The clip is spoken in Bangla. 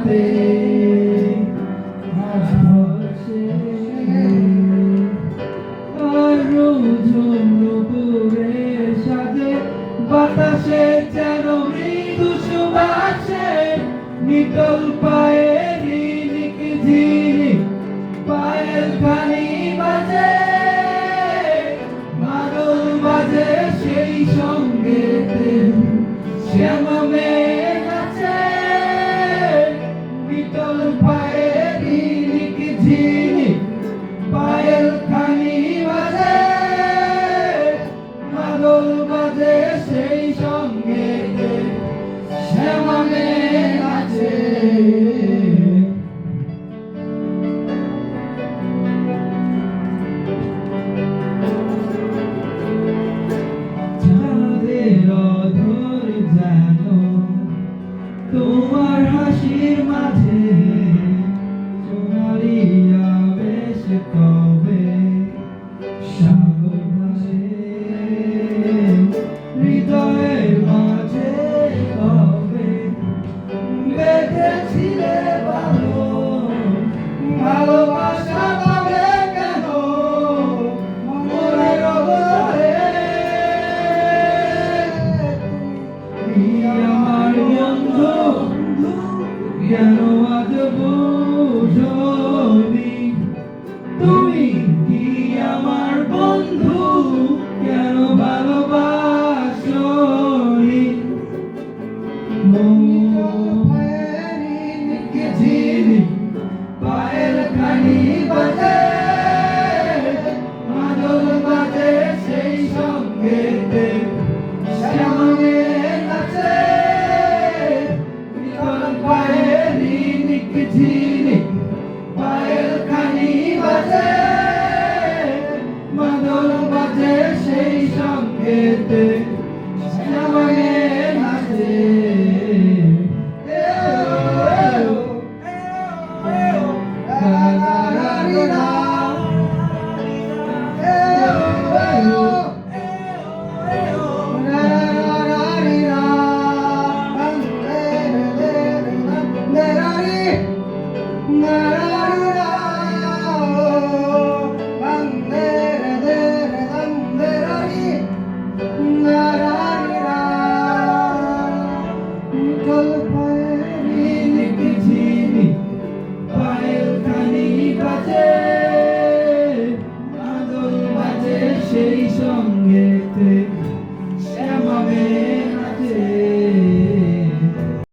রাতে হাসে আর ঝুমুরে সাজে বাতাসে যেন মৃদু সুবাসে নিটল পায়ে ঝিনিক ঝিনিক পায়েল খানি বাজে মাদল বাজে সেই সঙ্গেতে শ্যামা মেয়ে নাচে নিটল পায়ে ঝিনিক ঝিনিক পায়েল খানি বাজে মাদল বাজে সেই সঙ্গেতে শ্যামা মেয়ে নাচে। তোমার হাসির মাঝে সোনালি আবেশ কবে সাগর ভাসে হৃদয়ের মাঝে কবে বেঁধেছিলে ভালোবাসা পাবে কেন মনের অবসরে আমার বন্ধু কেন আজ বুঝোনি তুমি কি আমার বন্ধু কেন ভালোবাসোনি পায়ের খানি বাজে মাদল বাজে সেই সঙ্গেতে শ্যামা মেয়ে নাচে পায়ের ঝিনিক ঝিনিক পায়েল খানি বাজে